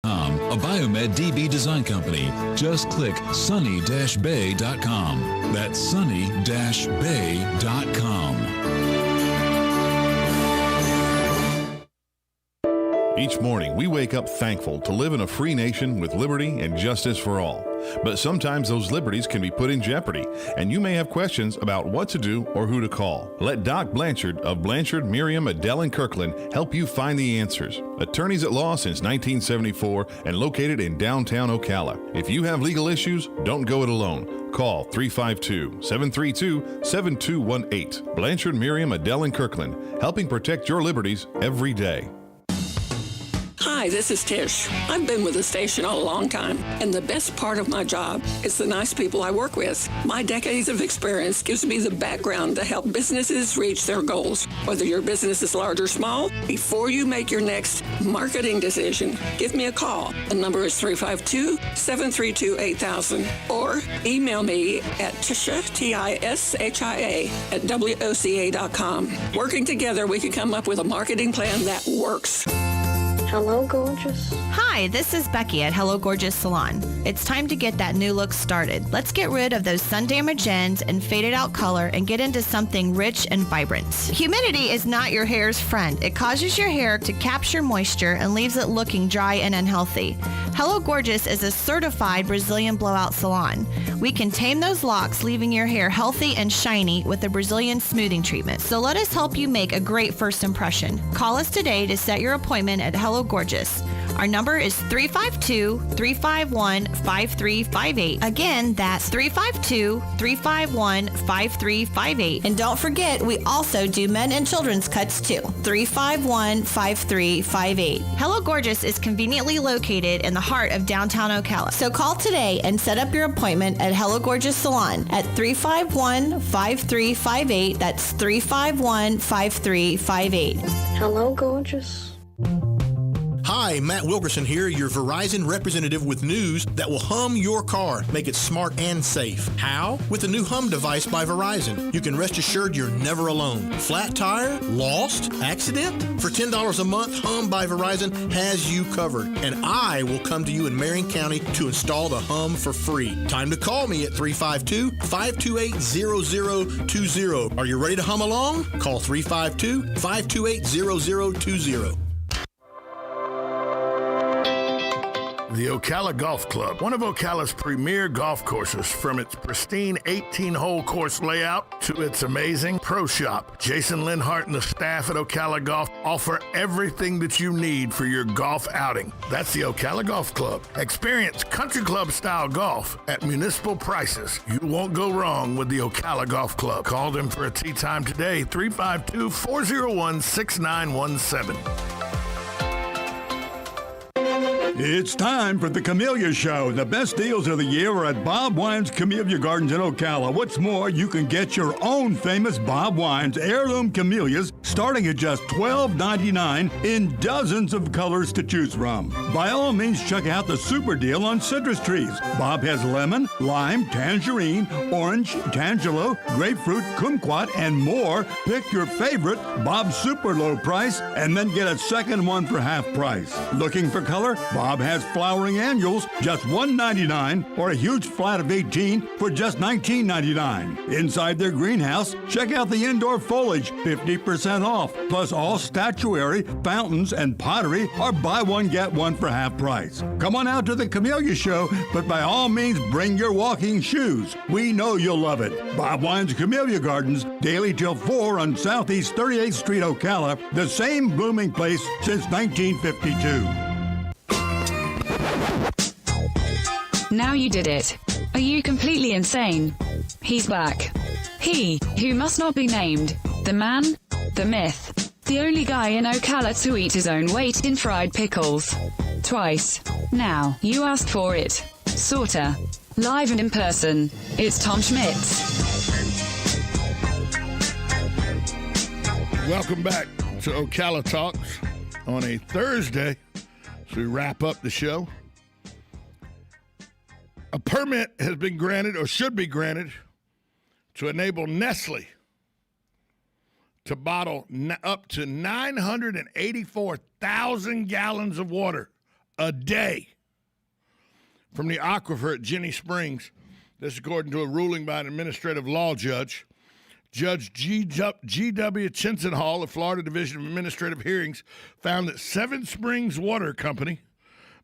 A Biomed DB design company. Just click sunny-bay.com. That's sunny-bay.com. Each morning, we wake up thankful to live in a free nation with liberty and justice for all. But sometimes those liberties can be put in jeopardy, and you may have questions about what to do or who to call. Let Doc Blanchard of Blanchard, Miriam, Adele, and Kirkland help you find the answers. Attorneys at law since 1974 and located in downtown Ocala. If you have legal issues, don't go it alone. Call 352-732-7218. Blanchard, Miriam, Adele, and Kirkland, helping protect your liberties every day. Hi, this is Tish. I've been with the station a long time, and the best part of my job is the nice people I work with. My decades of experience gives me the background to help businesses reach their goals. Whether your business is large or small, before you make your next marketing decision, give me a call. The number is 352-732-8000, or email me at Tisha, T-I-S-H-I-A, at WOCA.com. Working together, we can come up with a marketing plan that works. Hello, gorgeous. Hi, this is Becky at Hello Gorgeous Salon. It's time to get that new look started. Let's get rid of those sun-damaged ends and faded out color and get into something rich and vibrant. Humidity is not your hair's friend. It causes your hair to capture moisture and leaves it looking dry and unhealthy. Hello Gorgeous is a certified Brazilian blowout salon. We can tame those locks, leaving your hair healthy and shiny with a Brazilian smoothing treatment. So let us help you make a great first impression. Call us today to set your appointment at Hello Gorgeous. Our number is 352-351-5358. Again, that's 352-351-5358. And don't forget, we also do men and children's cuts too. 351-5358. Hello Gorgeous is conveniently located in the heart of downtown Ocala. So call today and set up your appointment at Hello Gorgeous Salon at 351-5358. That's 351-5358. Hello, gorgeous. Hi, Matt Wilkerson here, your Verizon representative with news that will hum your car, make it smart and safe. How? With the new Hum device by Verizon. You can rest assured you're never alone. Flat tire? Lost? Accident? For $10 a month, Hum by Verizon has you covered. And I will come to you in Marion County to install the Hum for free. Time to call me at 352-528-0020. Are you ready to hum along? Call 352-528-0020. The Ocala Golf Club, one of Ocala's premier golf courses, from its pristine 18-hole course layout to its amazing pro shop. Jason Linhart and the staff at Ocala Golf offer everything that you need for your golf outing. That's the Ocala Golf Club. Experience country club style golf at municipal prices. You won't go wrong with the Ocala Golf Club. Call them for a tee time today, 352-401-6917. It's time for the Camellia Show. The best deals of the year are at Bob Wine's Camellia Gardens in Ocala. What's more, you can get your own famous Bob Wine's heirloom camellias starting at just $12.99 in dozens of colors to choose from. By all means, check out the super deal on citrus trees. Bob has lemon, lime, tangerine, orange, tangelo, grapefruit, kumquat, and more. Pick your favorite Bob's super low price and then get a second one for half price. Looking for color? Bob has flowering annuals, just $1.99, or a huge flat of 18 for just $19.99. Inside their greenhouse, check out the indoor foliage, 50% off. Plus all statuary, fountains, and pottery are buy one, get one for half price. Come on out to the Camellia Show, but by all means, bring your walking shoes. We know you'll love it. Bob Wine's Camellia Gardens, daily till 4 on Southeast 38th Street, Ocala, the same blooming place since 1952. Now you did it. Are you completely insane? He's back. He, who must not be named. The man, the myth. The only guy in Ocala to eat his own weight in fried pickles. Twice. Now, you asked for it. Sorta. Live and in person. It's Tom Schmitz. Welcome back to Ocala Talks on a Thursday as we wrap up the show. A permit has been granted, or should be granted, to enable Nestle to bottle up to 984,000 gallons of water a day from the aquifer at Jenny Springs. This is according to a ruling by an administrative law judge. Judge G.W. Chinsenhall of Florida Division of Administrative Hearings found that Seven Springs Water Company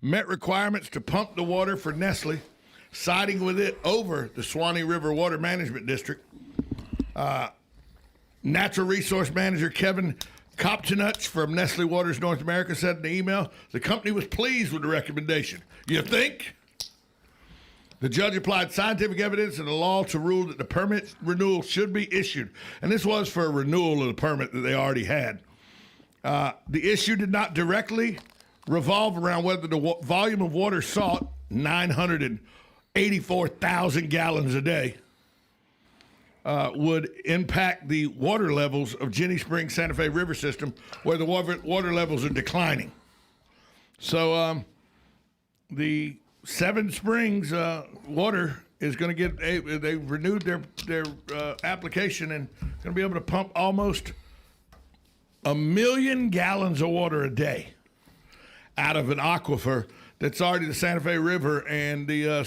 met requirements to pump the water for Nestle, siding with it over the Swanee River Water Management District. Natural Resource Manager Kevin Kopchenuch from Nestle Waters North America said in the email, the company was pleased with the recommendation. You think? The judge applied scientific evidence and the law to rule that the permit renewal should be issued. And this was for a renewal of the permit that they already had. The issue did not directly revolve around whether the volume of water sought, 984,000 gallons a day, would impact the water levels of Jenny Springs Santa Fe River system, where the water levels are declining. So the Seven Springs water is going to get they renewed their application and going to be able to pump almost 1 million gallons of water a day out of an aquifer that's already the Santa Fe River and the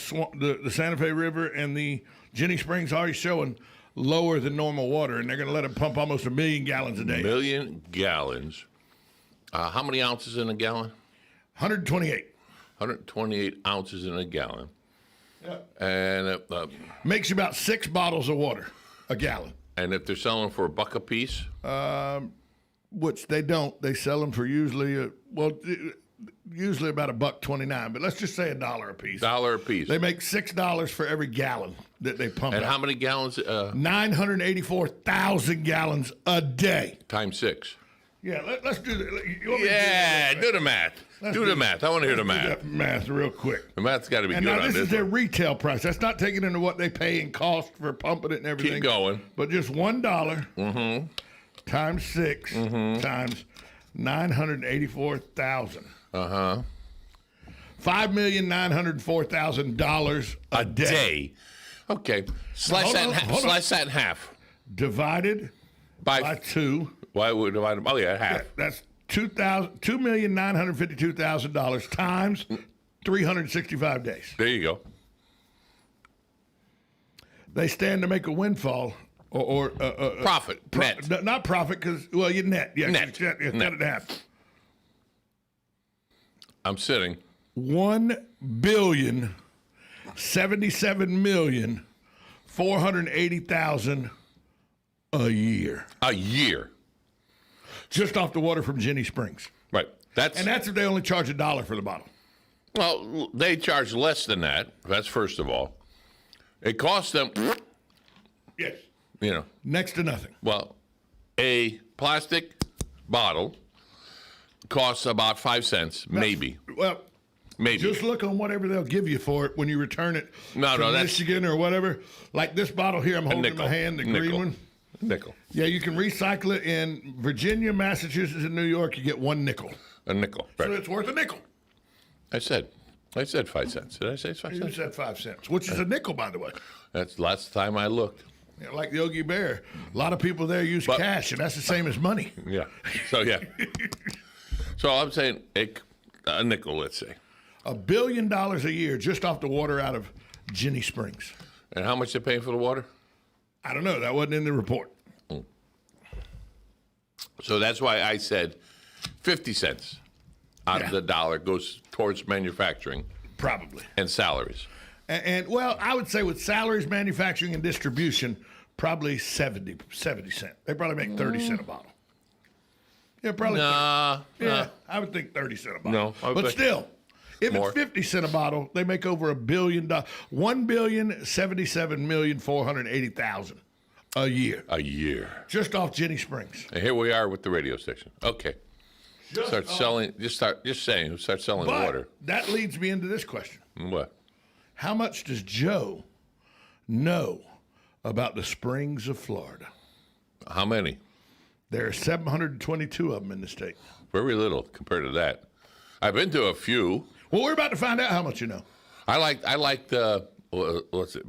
Santa Fe River and the Jenny Springs already showing lower than normal water, and they're going to let them pump almost 1 million gallons a day. 1 million gallons. How many ounces in a gallon? 128. 128 ounces in a gallon. Yeah. And makes you about 6 bottles of water a gallon. And if they're selling for $1 a piece? Which they don't. They sell them for usually about $1.29, but let's just say $1 a piece. $1 a piece. They make $6 for every gallon that they pump. And out. how many gallons? 984,000 gallons a day. Times 6. Yeah, let's do that. Do the math. Do the math. I want to hear the math. Do that math real quick. The math's got to be and good now on this this is their one. retail price. That's not taking into what they pay in cost for pumping it and everything. Keep going. But just $1 times 6 times 984,000. $5,904,000 a day. Okay. Slice that in half. Divided by 2. Why would divide them? Oh, yeah, half. That's $2,952,000 times 365 days. There you go. They stand to make a windfall or profit. Net. Not profit because, well, you net. Yeah, net. Cut it in half. I'm sitting. 1,077,480,000 a year. A year. Just off the water from Jenny Springs. Right. And that's if they only charge $1 for the bottle. Well, they charge less than that. That's first of all. It costs them. Yes. You know. Next to nothing. Well, a plastic bottle costs about 5 cents, maybe. Well, maybe. Just look on whatever they'll give you for it when you return it from that's Michigan or whatever. Like this bottle here I'm holding in my hand, the green one. Nickel. Yeah, you can recycle it in Virginia, Massachusetts, and New York. You get 1 nickel. A nickel. Right. So it's worth a nickel. I said 5 cents. Did I say 5 You cents? said 5 cents, which is a nickel, by the way. That's last time I looked. Yeah, like the Yogi Bear. A lot of people there use cash, and that's the same as money. Yeah. So, yeah. So I'm saying a nickel, let's say. $1 billion a year just off the water out of Jenny Springs. And how much they paying for the water? I don't know. That wasn't in the report. So that's why I said 50 cents out of the dollar goes towards manufacturing. Probably. And salaries. And well, I would say with salaries, manufacturing, and distribution, probably 70 cents. They probably make 30 cents a bottle. Yeah, probably. Nah. I would think 30 cents a bottle. No. But still, if more. it's 50 cents a bottle, they make over $1 billion. $1,077,480,000 a year. A year. Just off Jenny Springs. And here we are with the radio station. Okay. Start selling water. That leads me into this question. What? How much does Joe know about the springs of Florida? How many? There are 722 of them in the state. Very little compared to that. I've been to a few. Well, we're about to find out how much you know. I like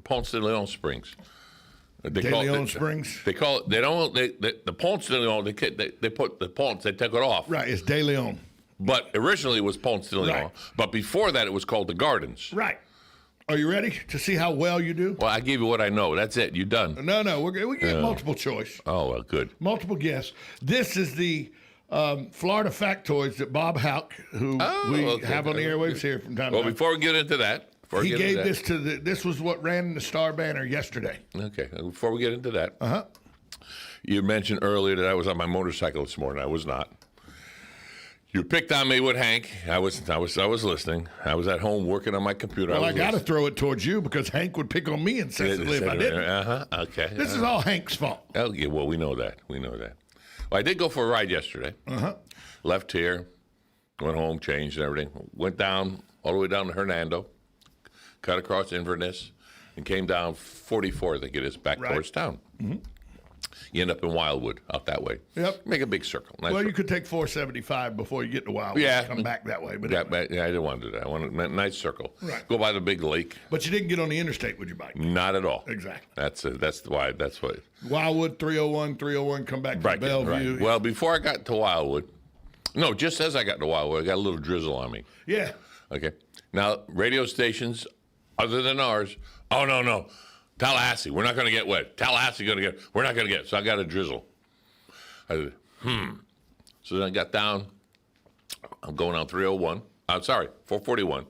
Ponce de Leon Springs. De Leon Springs. They call it. They don't. The Ponce de Leon. They put the Ponce. They took it off. Right. It's De Leon. But originally it was Ponce de Leon. Right. But before that, it was called the Gardens. Right. Are you ready to see how well you do? Well, I gave you what I know. That's it. You done. No. We get multiple choice. Oh, well, good. Multiple guess. This is the Florida factoids that Bob Houck, who we have on the airwaves here from time to Well, time. before we get into that. He gave this to this was what ran in the Star Banner yesterday. Okay. Before we get into that. You mentioned earlier that I was on my motorcycle this morning. I was not. You picked on me with Hank. I was listening. I was at home working on my computer. Well, I got to throw it towards you because Hank would pick on me incessantly if I didn't. Okay. This is all Hank's fault. Oh, yeah, well, we know that. Well, I did go for a ride yesterday. Left here, went home, changed and everything. Went down, all the way down to Hernando, cut across Inverness, and came down 44, I think it is, back towards town. You end up in Wildwood, out that way. Yep. Make a big circle. Nice Well, circle. you could take 475 before you get to Wildwood. Yeah. Come back that way. But Yeah, anyway. I didn't want to do that. I wanted a nice circle. Right. Go by the big lake. But you didn't get on the interstate with your bike. Not at all. Exactly. That's why. That's what. Wildwood, 301, come back to Right. Bellevue. Right. Well, before I got to Wildwood, no, just as I got to Wildwood, I got a little drizzle on me. Yeah. Okay. Now, radio stations other than ours, oh, no. Tallahassee, we're not going to get wet. Tallahassee, we're not going to get. So I got a drizzle. I said, So then I got down. I'm going on 301. I'm sorry, 441.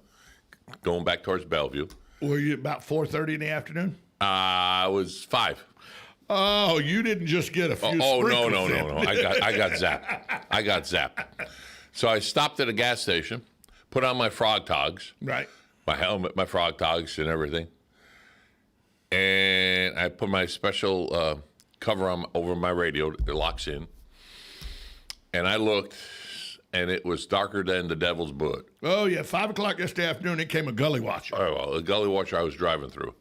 Going back towards Bellevue. Were you about 4:30 in the afternoon? It was 5. Oh, you didn't just get a few sprinkles No. in. I got zapped. So I stopped at a gas station, put on my frog togs. Right. My helmet, my frog togs, and everything. And I put my special cover on over my radio. It locks in. And I looked, and it was darker than the devil's butt. Oh, yeah. 5 o'clock yesterday afternoon, it came a gully washer. Oh, well, the gully washer I was driving through.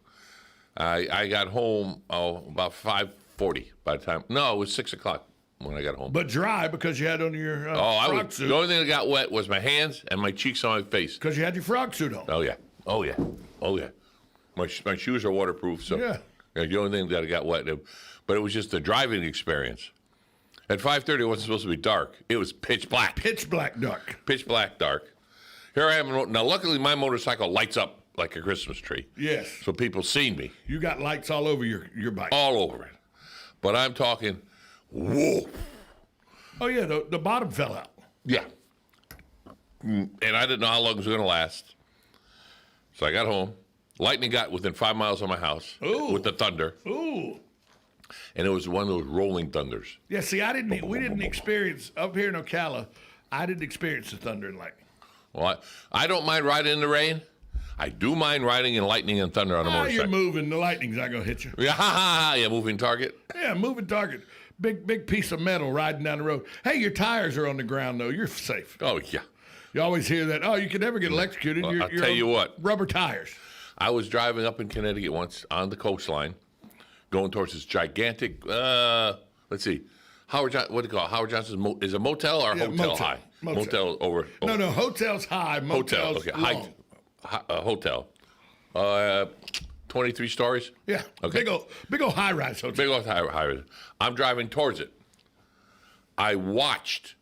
I got home about 5:40 by the time. No, it was 6 o'clock when I got home. But dry because you had on your frog suit. The only thing that got wet was my hands and my cheeks on my face. Because you had your frog suit on. Oh, yeah. My shoes are waterproof, so Yeah. The only thing that got wet. But it was just the driving experience. At 5:30, it wasn't supposed to be dark. It was pitch black. Pitch black dark. Pitch black dark. Here I am. Now, luckily, my motorcycle lights up like a Christmas tree. Yes. So people seen me. You got lights all over your bike. All over it. But I'm talking, whoa. Oh, yeah. The bottom fell out. Yeah. And I didn't know how long it was going to last. So I got home. Lightning got within 5 miles of my house with the thunder. Ooh. And it was one of those rolling thunders. Yeah, see, we didn't experience, up here in Ocala, I didn't experience the thunder and lightning. Well, I don't mind riding in the rain. I do mind riding in lightning and thunder on a motorcycle. You're moving. The lightning's not going to hit you. Yeah, moving target. Yeah, moving target. Big piece of metal riding down the road. Hey, your tires are on the ground, though. You're safe. Oh, yeah. You always hear that. Oh, you can never get electrocuted. Well, I'll you're tell on you what. Rubber tires. I was driving up in Connecticut once on the coastline, going towards this gigantic, let's see, what do you call it? Howard Johnson's, is it motel or hotel high? Motel over. No, hotel's high, motel's long. Hotel. 23 stories? Yeah, okay. Big old high-rise hotel. Big old high-rise. I'm driving towards it. I watched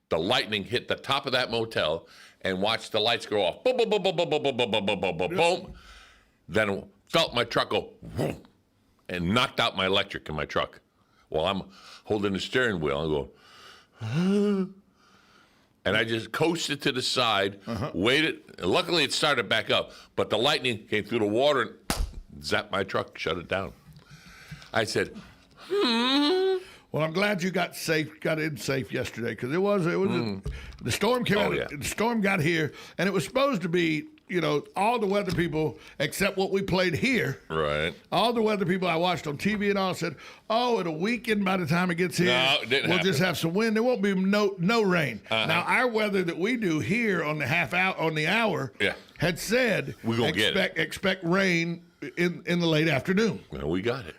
the lightning hit the top of that motel and watched the lights go off. Boom, boom, boom, boom, boom, boom, boom, boom, boom, boom, boom, boom. Then felt my truck go boom, and knocked out my electric in my truck. While I'm holding the steering wheel, I'm going, and I just coasted to the side, waited. Luckily, it started back up, but the lightning came through the water and zapped my truck, shut it down. I said, Well, I'm glad you got in safe yesterday because it was the storm came out. Yeah. The storm got here, and it was supposed to be, all the weather people except what we played here. Right. All the weather people I watched on TV and all said, "Oh, it'll weaken by the time it gets here. No, it didn't we'll happen. just have some wind. There won't be no rain." Now, our weather that we do here on the hour had said we're gonna expect rain in the late afternoon. And we got it.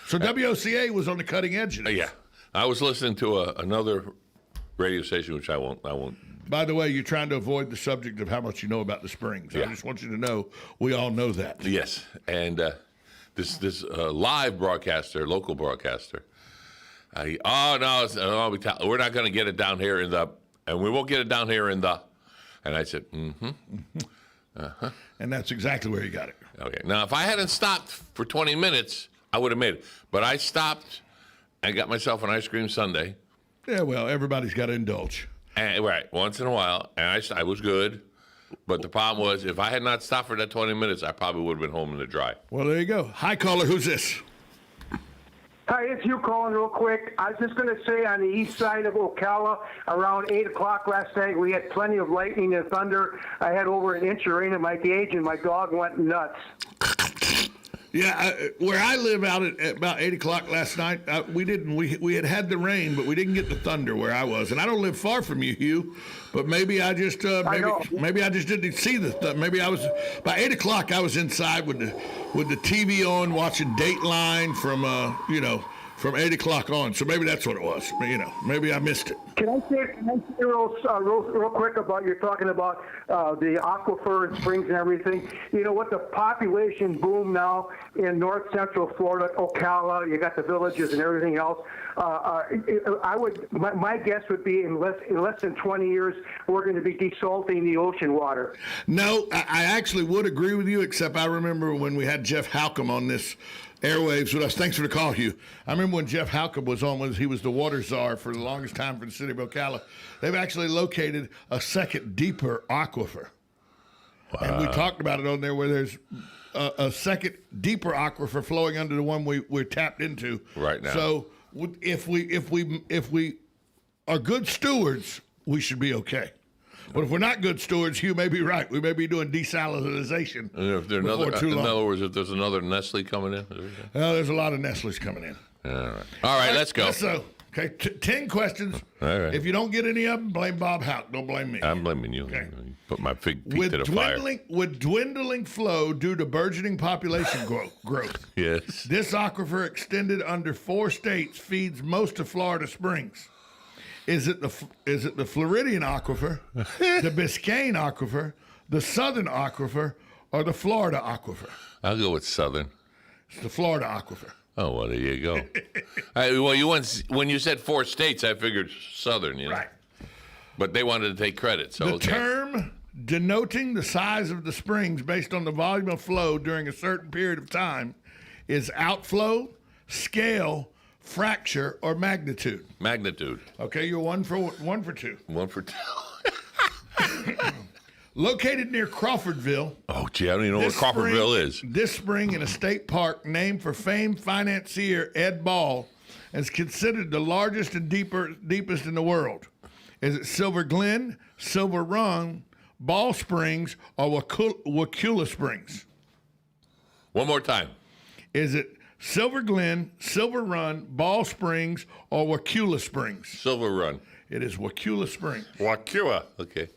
So WOCA was on the cutting edge of this. Yeah. I was listening to another radio station, which I won't. By the way, you're trying to avoid the subject of how much you know about the Springs. I just want you to know we all know that. Yes. And this live broadcaster, local broadcaster, we're not going to get it down here in the And we won't get it down here in the. And I said, And that's exactly where you got it. Okay. Now, if I hadn't stopped for 20 minutes, I would have made it. But I stopped and got myself an ice cream sundae. Yeah, well, everybody's got to indulge. And, right, once in a while. And I was good. But the problem was, if I had not stopped for that 20 minutes, I probably would have been home in the dry. Well, there you go. Hi, caller. Who's this? Hi, it's you calling real quick. I was just going to say on the east side of Ocala, around 8 o'clock last night, we had plenty of lightning and thunder. I had over an inch of rain at my gauge, and my dog went nuts. Yeah, where I live out at about 8 o'clock last night, we had the rain, but we didn't get the thunder where I was. And I don't live far from you, Hugh, but maybe I just maybe I just didn't see the maybe I was by 8 o'clock I was inside with the TV on watching Dateline from 8 o'clock on. So maybe that's what it was. Maybe I missed it. Can I say real quick about you're talking about the aquifer and springs and everything? You know what, the population boom now in north central Florida, Ocala, you got the villages and everything else. My guess would be in less than 20 years we're going to be desalting the ocean water. No, I actually would agree with you, except I remember when we had Jeff Halcomb on this airwaves with us. Thanks for the call, Hugh. I remember when Jeff Halcomb was on, he was the water czar for the longest time for the city of Ocala. They've actually located a second deeper aquifer. Wow. And we talked about it on there where there's a second deeper aquifer flowing under the one we're tapped into right now. So if we are good stewards, we should be okay. But if we're not good stewards, Hugh may be right. We may be doing desalinization. If there's in other words, if there's another Nestle coming in? There's a lot of Nestles coming in. All right, let's go. So, 10 questions. All right. If you don't get any of them, blame Bob Houck. Don't blame me. I'm blaming you. Okay. Put my feet to the fire. With dwindling flow due to burgeoning population growth. Yes. This aquifer extended under 4 states feeds most of Florida springs. Is it the Floridian aquifer, the Biscayne aquifer, the Southern aquifer, or the Florida aquifer? I'll go with Southern. It's the Florida aquifer. Oh, well, there you go. When you said 4 states, I figured Southern, Right. But they wanted to take credit, so the term denoting the size of the springs based on the volume of flow during a certain period of time is outflow, scale, fracture, or magnitude. Magnitude. Okay, you're one for two. 1 for 2. Located near Crawfordville. Oh, gee, I don't even know what Crawfordville is. This spring in a state park named for famed financier Ed Ball is considered the largest and deepest in the world. Is it Silver Glen, Silver Run, Ball Springs, or Waukeula Springs? One more time. Is it Silver Glen, Silver Run, Ball Springs, or Waukeula Springs? Silver Run. It is Waukeula Springs. Waukeula. Okay.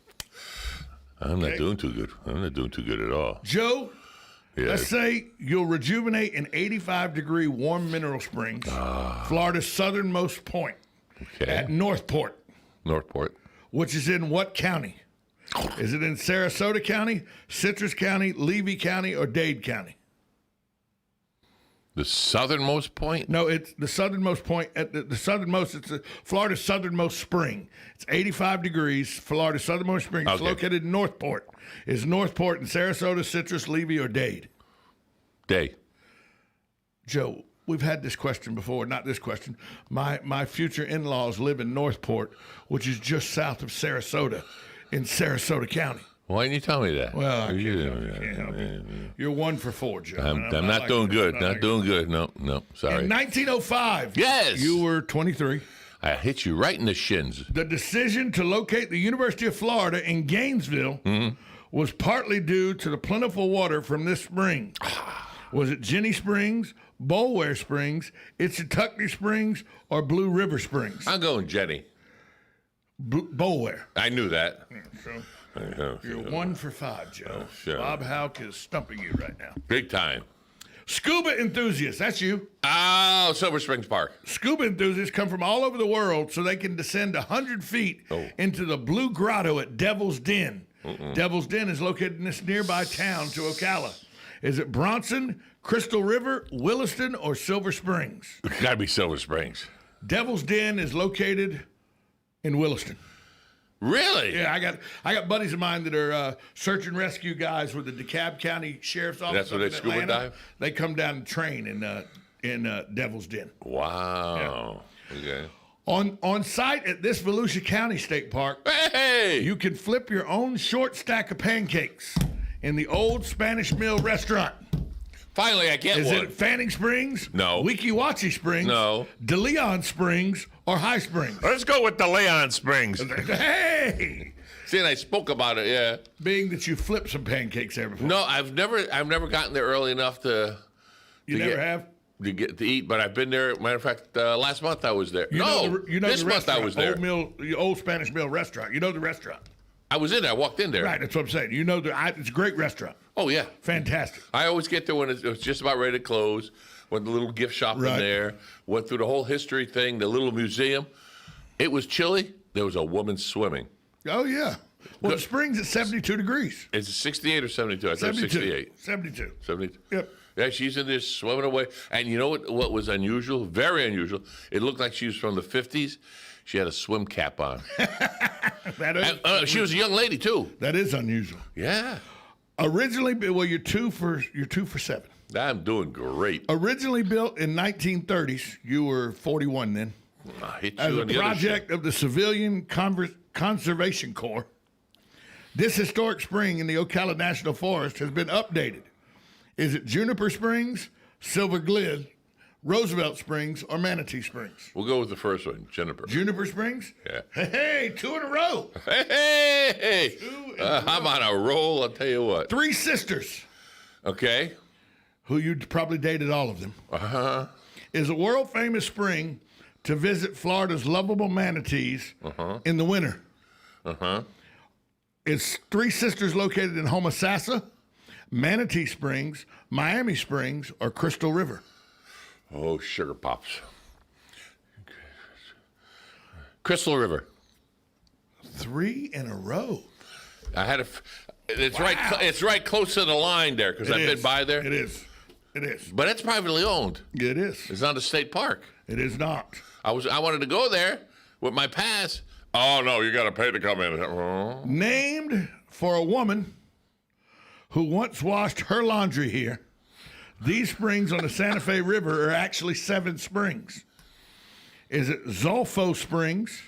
I'm not doing too good. I'm not doing too good at all. Joe, let's say you'll rejuvenate an 85-degree warm mineral springs, Florida's southernmost point, at Northport. Northport. Which is in what county? Is it in Sarasota County, Citrus County, Levy County, or Dade County? The southernmost point? No, it's the southernmost point. At the southernmost, it's Florida's southernmost spring. It's 85 degrees. Florida's southernmost spring. It's located in Northport. Is Northport in Sarasota, Citrus, Levy, or Dade? Dade. Joe, we've had this question before. Not this question. My future in-laws live in Northport, which is just south of Sarasota, in Sarasota County. Why didn't you tell me that? Well, I can't help it. You're 1 for 4, Joe. I'm not doing good. Not doing good. No, sorry. In 1905, yes, you were 23. I hit you right in the shins. The decision to locate the University of Florida in Gainesville was partly due to the plentiful water from this spring. Was it Jenny Springs, Boulware Springs, Itzatuckney Springs, or Blue River Springs? I'm going Jenny. Boulware. I knew that. You're 1 for 5, Joe. Sure. Bob Houck is stumping you right now. Big time. Scuba enthusiasts, that's you. Oh, Silver Springs Park. Scuba enthusiasts come from all over the world so they can descend 100 feet into the Blue Grotto at Devil's Den. Devil's Den is located in this nearby town to Ocala. Is it Bronson, Crystal River, Williston, or Silver Springs? It's got to be Silver Springs. Devil's Den is located in Williston. Really? Yeah, I got buddies of mine that are search and rescue guys with the DeKalb County Sheriff's Office. That's where they scuba dive? They come down and train in Devil's Den. Wow. Yeah. Okay. On site at this Volusia County State Park, hey, you can flip your own short stack of pancakes in the old Spanish Mill restaurant. Finally, I get Is one. it Fanning Springs? No. Weeki Wachee Springs? No. De Leon Springs or High Springs? Let's go with the Leon Springs. Hey! See, and I spoke about it, yeah. Being that you flip some pancakes there before. No, I've never gotten there early enough to. You never have? To get to eat, but I've been there. Matter of fact, last month I was there. This month I was there. The old Spanish Mill restaurant. You know the restaurant. I was in there. I walked in there. Right, that's what I'm saying. You know, it's a great restaurant. Oh, yeah. Fantastic. I always get there when it was just about ready to close. Went to the little gift shop in there. Went through the whole history thing, the little museum. It was chilly. There was a woman swimming. Oh, yeah. Well, the spring's at 72 degrees. It's 68 or 72? I thought 68. 72. 72. Yep. Yeah, she's in there swimming away. And you know what was unusual? Very unusual. It looked like she was from the 50s. She had a swim cap on. She was a young lady, too. That is unusual. Yeah. Originally, well, you're two for 7. I'm doing great. Originally built in 1930s, you were 41 then. I hit you As a on the project of the Civilian Conservation Corps, this historic spring in the Ocala National Forest has been updated. Is it Juniper Springs, Silver Glid, Roosevelt Springs, or Manatee Springs? We'll go with the first one, Juniper. Juniper Springs? Yeah. Hey, 2 in a row. Hey! I'm on a roll, I'll tell you what. 3 sisters. Okay. Who you probably dated all of them. Uh-huh. Is a world-famous spring to visit Florida's lovable manatees in the winter. Uh-huh. It's 3 sisters located in Homosassa, Manatee Springs, Miami Springs, or Crystal River. Oh, sugar pops. Crystal River. 3 in a row. I had it's right. It's right close to the line there because I've been by there. It is. It is. But it's privately owned. It is. It's not a state park. It is not. I wanted to go there with my pass. Oh no, you got to pay to come in. Oh. Named for a woman who once washed her laundry here. These springs on the Santa Fe River are actually 7 springs. Is it Zolfo Springs,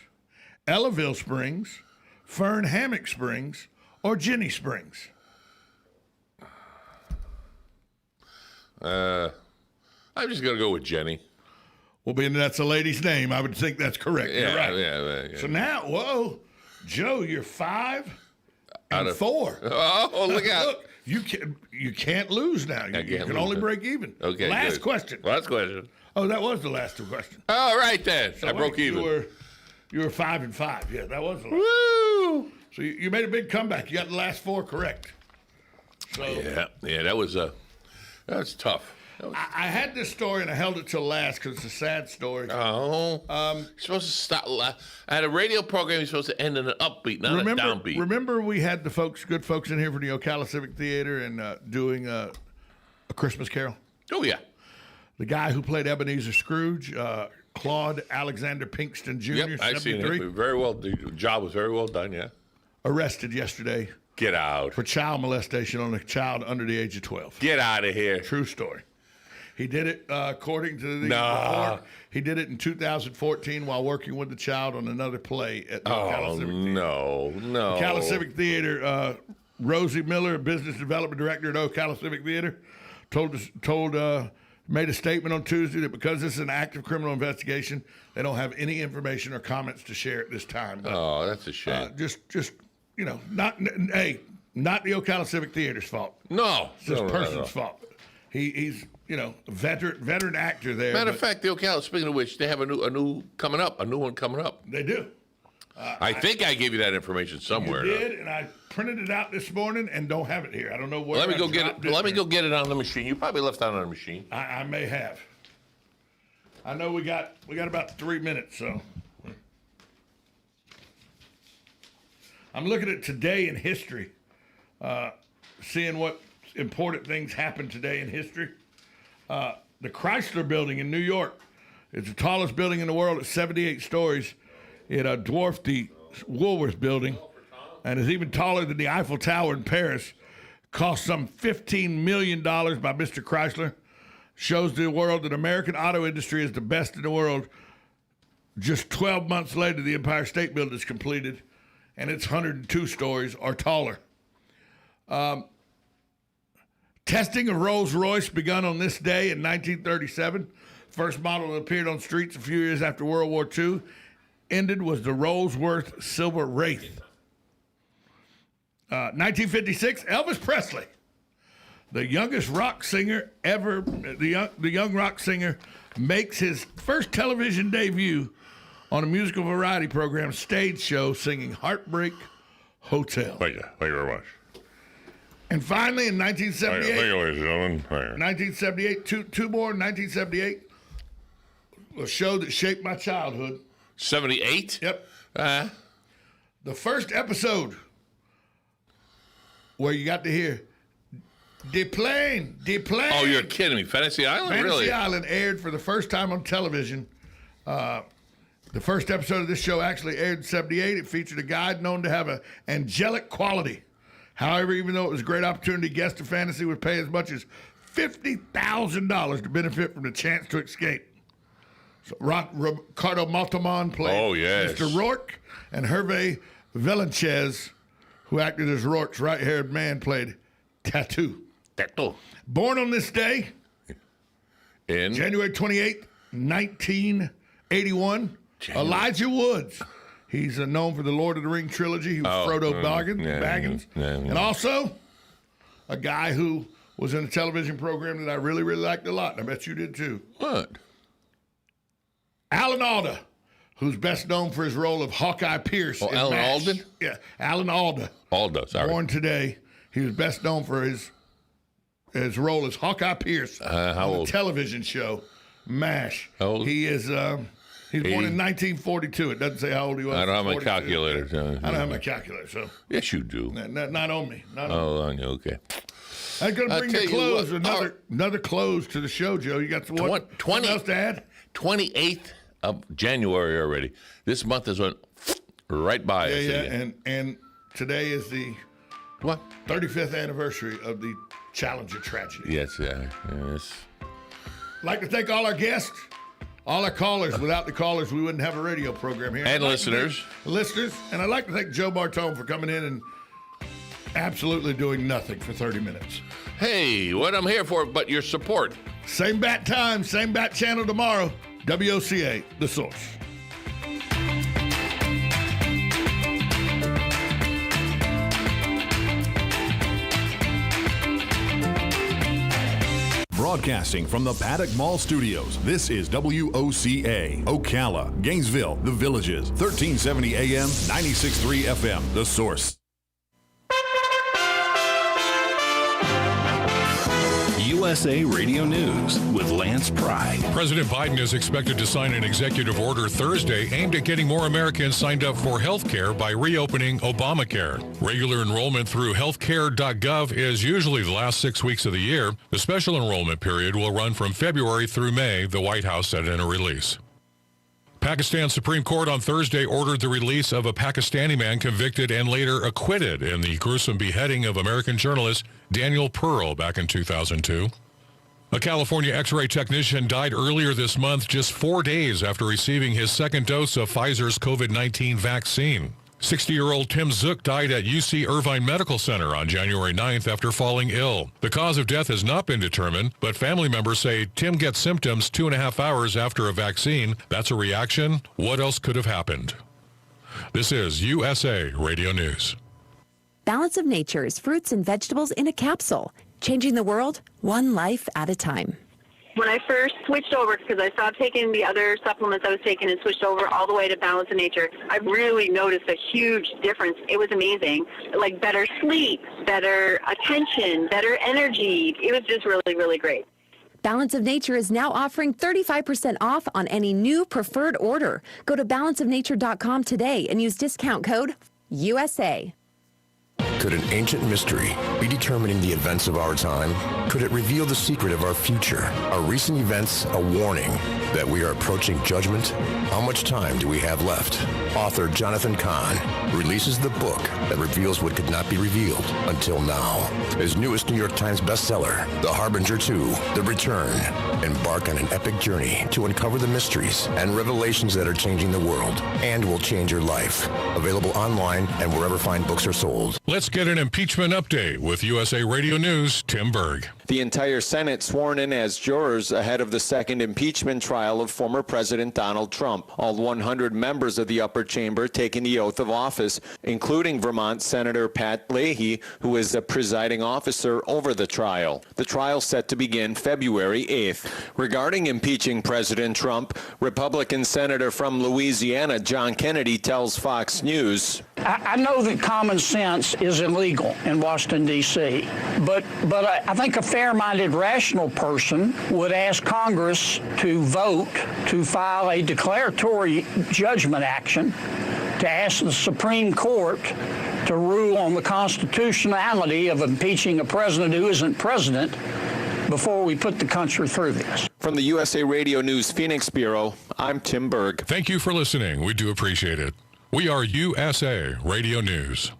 Ellaville Springs, Fern Hammock Springs, or Jenny Springs? I'm just going to go with Jenny. Well, being that's a lady's name, I would think that's correct. Yeah, you're right. Yeah. So now, whoa, Joe, you're 5 and 4. Oh, look out. Look, you can't lose now. You can only break even. Okay. Last question. Last question. Oh, that was the last question. All right then. So I broke even. You were 5 and 5. Yeah, that was the last. Woo! So you made a big comeback. You got the last 4 correct. So Yeah. That was tough. I had this story and I held it till last because it's a sad story. Oh. You're supposed to stop. I had a radio program. You're supposed to end in an upbeat, not a downbeat. Remember, we had the good folks in here from the Ocala Civic Theater and doing a Christmas Carol. Oh yeah. The guy who played Ebenezer Scrooge, Claude Alexander Pinkston Jr. Yep, I seen it. Very well. The job was very well done. Yeah. Arrested yesterday. Get out. For child molestation on a child under the age of 12. Get out of here. True story. He did it according to the report. He did it in 2014 while working with the child on another play at the Ocala Civic Theater. No. Ocala Civic Theater. Rosie Miller, business development director at Ocala Civic Theater, made a statement on Tuesday that because this is an active criminal investigation, they don't have any information or comments to share at this time. But, that's a shame. Just not the Ocala Civic Theater's fault. No, it's this person's fault. He's a veteran actor there. Matter of fact, the Ocala. Speaking of which, they have a new one coming up. They do. I think I gave you that information somewhere. You did, and I printed it out this morning and don't have it here. I don't know where. Let me go get it. Let me go get it on the machine. You probably left it on the machine. I may have. I know we got about 3 minutes, so I'm looking at today in history, seeing what important things happened today in history. The Chrysler Building in New York is the tallest building in the world at 78 stories. It dwarfed the Woolworth building and is even taller than the Eiffel Tower in Paris. Cost some $15 million by Mr. Chrysler. Shows the world that American auto industry is the best in the world. Just 12 months later, the Empire State Building is completed, and it's 102 stories or taller. Testing of Rolls-Royce begun on this day in 1937. First model that appeared on streets a few years after World War II. Ended was the Rolls-Royce Silver Wraith. 1956, Elvis Presley, the youngest rock singer ever, the young rock singer, makes his first television debut on a musical variety program stage show singing Heartbreak Hotel. Thank you very much. And finally, in 1978, Thank you, ladies and gentlemen. 1978, two more, 1978, a show that shaped my childhood. 78? Yep. The first episode where you got to hear the plane. Oh, you're kidding me. Fantasy Island? Fantasy Really? Island aired for the first time on television. The first episode of this show actually aired in 78. It featured a guy known to have an angelic quality. However, even though it was a great opportunity, guests of fantasy would pay as much as $50,000 to benefit from the chance to escape. So Ricardo Montalban played Mr. Rourke, and Hervé Valenchez, who acted as Rourke's right-haired man, played Tattoo. Born on this day, in January 28, 1981, Elijah Woods. He's known for the Lord of the Ring trilogy. He was Frodo Baggins. And also a guy who was in a television program that I really, really liked a lot. And I bet you did too. What? Alan Alda, who's best known for his role of Hawkeye Pierce. Oh, Alan Alda? Yeah, Alan Alda. Alda, sorry. Born today. He was best known for his role as Hawkeye Pierce on the television show MASH. How old? He is... He's born in 1942. It doesn't say how old he was. I don't have my calculator. I don't have my calculator, so. Yes, you do. Not on me. On you, okay. I'm going to bring the close, another close to the show, Joe. You got something else to add? 28th of January already. This month has went right by us. Yeah, and today is the 35th anniversary of the Challenger tragedy. Yes. I'd like to thank all our guests. All our callers. Without the callers, we wouldn't have a radio program here. And listeners. And I'd like to thank Joe Bartone for coming in and absolutely doing nothing for 30 minutes. Hey, what I'm here for but your support. Same bat time, same bat channel tomorrow. WOCA, The Source. Broadcasting from the Paddock Mall Studios, this is WOCA, Ocala, Gainesville, The Villages, 1370 AM, 96.3 FM, The Source. USA Radio News with Lance Pry. President Biden is expected to sign an executive order Thursday aimed at getting more Americans signed up for health care by reopening Obamacare. Regular enrollment through healthcare.gov is usually the last 6 weeks of the year. The special enrollment period will run from February through May, the White House said in a release. Pakistan's Supreme Court on Thursday ordered the release of a Pakistani man convicted and later acquitted in the gruesome beheading of American journalist Daniel Pearl back in 2002. A California X-ray technician died earlier this month, just 4 days after receiving his second dose of Pfizer's COVID-19 vaccine. 60-year-old Tim Zook died at UC Irvine Medical Center on January 9th after falling ill. The cause of death has not been determined, but family members say Tim gets symptoms 2.5 hours after a vaccine. That's a reaction. What else could have happened? This is USA Radio News. Balance of Nature's fruits and vegetables in a capsule, changing the world one life at a time. When I first switched over, because I stopped taking the other supplements I was taking and switched over all the way to Balance of Nature, I really noticed a huge difference. It was amazing. Like better sleep, better attention, better energy. It was just really, really great. Balance of Nature is now offering 35% off on any new preferred order. Go to balanceofnature.com today and use discount code USA. Could an ancient mystery be determining the events of our time? Could it reveal the secret of our future? Are recent events a warning that we are approaching judgment? How much time do we have left? Author Jonathan Cahn releases the book that reveals what could not be revealed until now. His newest New York Times bestseller, The Harbinger 2, The Return. Embark on an epic journey to uncover the mysteries and revelations that are changing the world and will change your life. Available online and wherever fine books are sold. Let's get an impeachment update with USA Radio News' Tim Berg. The entire Senate sworn in as jurors ahead of the second impeachment trial of former President Donald Trump. All 100 members of the upper chamber taking the oath of office, including Vermont Senator Pat Leahy, who is the presiding officer over the trial. The trial set to begin February 8th. Regarding impeaching President Trump, Republican Senator from Louisiana John Kennedy tells Fox News, I know that common sense is illegal in Washington, D.C., but I think a fair-minded, rational person would ask Congress to vote to file a declaratory judgment action to ask the Supreme Court to rule on the constitutionality of impeaching a president who isn't president before we put the country through this. From the USA Radio News Phoenix Bureau, I'm Tim Berg. Thank you for listening. We do appreciate it. We are USA Radio News.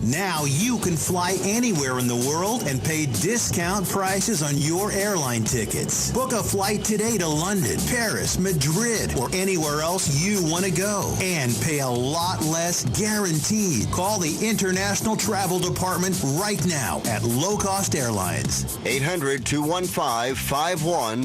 Now you can fly anywhere in the world and pay discount prices on your airline tickets. Book a flight today to London, Paris, Madrid, or anywhere else you want to go. And pay a lot less guaranteed. Call the International Travel Department right now at Low Cost Airlines. 800-215-51